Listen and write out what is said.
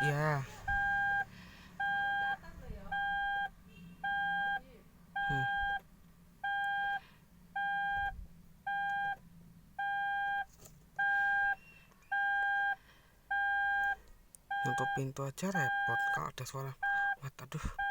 Iya. Hmm. Nutup pintu aja repot kalau ada suara mata. Aduh.